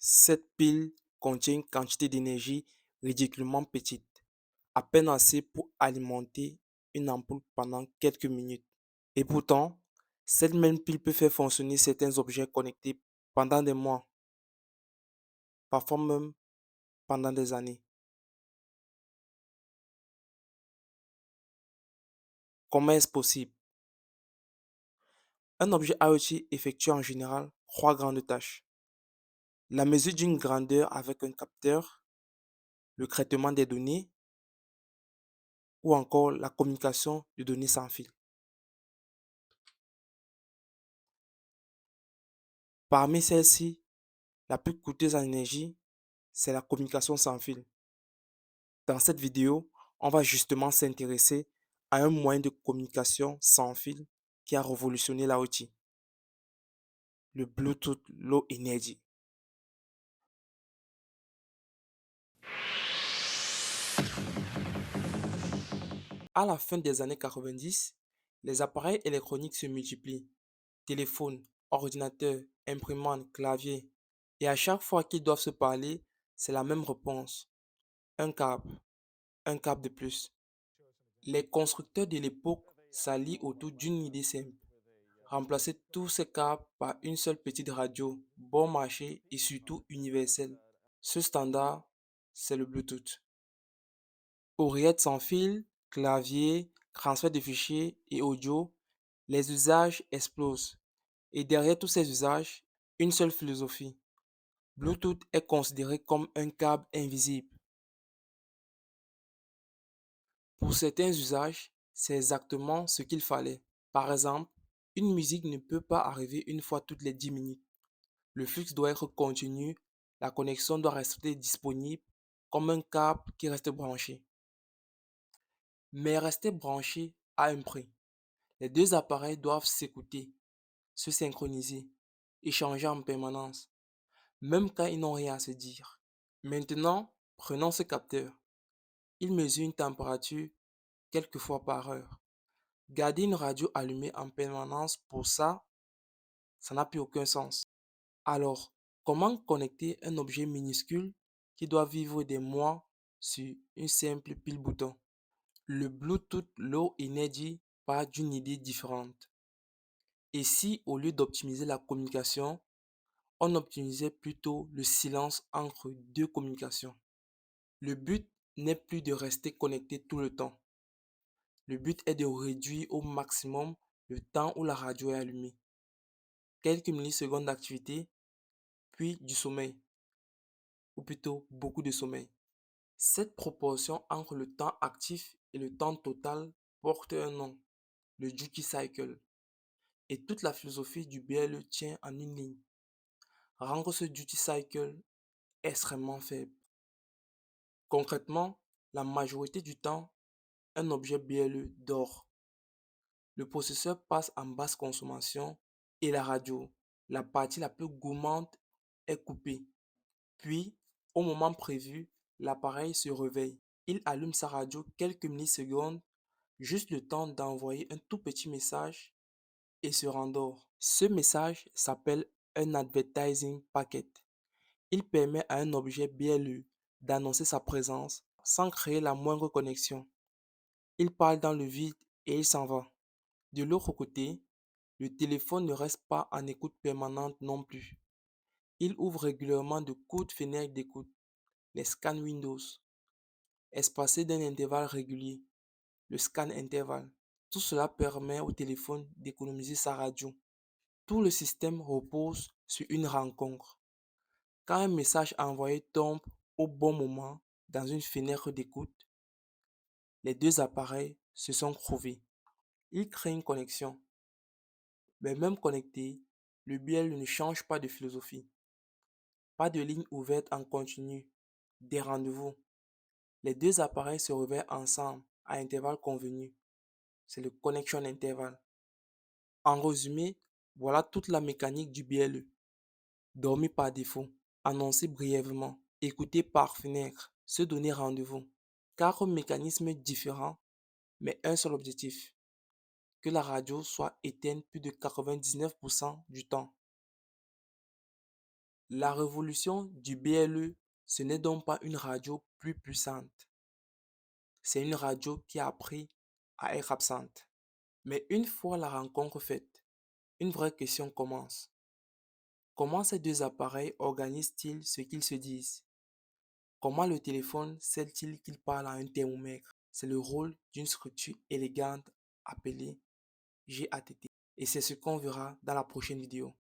Cette pile contient une quantité d'énergie ridiculement petite, à peine assez pour alimenter une ampoule pendant quelques minutes. Et pourtant, cette même pile peut faire fonctionner certains objets connectés pendant des mois, parfois même pendant des années. Comment est-ce possible? Un objet IoT effectue en général trois grandes tâches. La mesure d'une grandeur avec un capteur, le traitement des données ou encore la communication de données sans fil. Parmi celles-ci, la plus coûteuse en énergie, c'est la communication sans fil. Dans cette vidéo, on va justement s'intéresser à un moyen de communication sans fil qui a révolutionné l'IoT, le Bluetooth Low Energy. À la fin des années 90, les appareils électroniques se multiplient. Téléphones, ordinateurs, imprimantes, claviers. Et à chaque fois qu'ils doivent se parler, c'est la même réponse. Un câble, un câble de plus. Les constructeurs de l'époque s'allient autour d'une idée simple. Remplacer tous ces câbles par une seule petite radio, bon marché et surtout universelle. Ce standard, c'est le Bluetooth. Oreillettes sans fil, clavier, transfert de fichiers et audio, les usages explosent. Et derrière tous ces usages, une seule philosophie. Bluetooth est considéré comme un câble invisible. Pour certains usages, c'est exactement ce qu'il fallait. Par exemple, une musique ne peut pas arriver une fois toutes les 10 minutes. Le flux doit être continu, la connexion doit rester disponible comme un câble qui reste branché. Mais rester branché a un prix. Les deux appareils doivent s'écouter, se synchroniser, échanger en permanence, même quand ils n'ont rien à se dire. Maintenant, prenons ce capteur. Il mesure une température quelques fois par heure. Garder une radio allumée en permanence pour ça, ça n'a plus aucun sens. Alors, comment connecter un objet minuscule qui doit vivre des mois sur une simple pile bouton? Le Bluetooth Low Energy part d'une idée différente. Et si, au lieu d'optimiser la communication, on optimisait plutôt le silence entre deux communications? Le but n'est plus de rester connecté tout le temps. Le but est de réduire au maximum le temps où la radio est allumée. Quelques millisecondes d'activité, puis du sommeil, ou plutôt beaucoup de sommeil. Cette proportion entre le temps actif et le temps total porte un nom, le duty cycle. Et toute la philosophie du BLE tient en une ligne. Rendre ce duty cycle extrêmement faible. Concrètement, la majorité du temps, un objet BLE dort. Le processeur passe en basse consommation et la radio, la partie la plus gourmande, est coupée. Puis, au moment prévu, l'appareil se réveille. Il allume sa radio quelques millisecondes, juste le temps d'envoyer un tout petit message et se rendort. Ce message s'appelle un advertising packet. Il permet à un objet BLE d'annoncer sa présence sans créer la moindre connexion. Il parle dans le vide et il s'en va. De l'autre côté, le téléphone ne reste pas en écoute permanente non plus. Il ouvre régulièrement de courtes fenêtres d'écoute, les scans Windows, espacées d'un intervalle régulier, le scan intervalle. Tout cela permet au téléphone d'économiser sa radio. Tout le système repose sur une rencontre. Quand un message envoyé tombe au bon moment dans une fenêtre d'écoute, les deux appareils se sont trouvés. Ils créent une connexion. Mais même connectés, le BL ne change pas de philosophie. Pas de ligne ouverte en continu, des rendez-vous. Les deux appareils se réveillent ensemble à intervalles convenus. C'est le connection interval. En résumé, voilà toute la mécanique du BLE. Dormir par défaut, annoncer brièvement, écouter par fenêtre, se donner rendez-vous. Quatre mécanismes différents, mais un seul objectif, que la radio soit éteinte plus de 99% du temps. La révolution du BLE, ce n'est donc pas une radio plus puissante, c'est une radio qui a appris à être absente. Mais une fois la rencontre faite, une vraie question commence. Comment ces deux appareils organisent-ils ce qu'ils se disent? Comment le téléphone sait-il qu'il parle à un thermomètre? C'est le rôle d'une structure élégante appelée GATT. Et c'est ce qu'on verra dans la prochaine vidéo.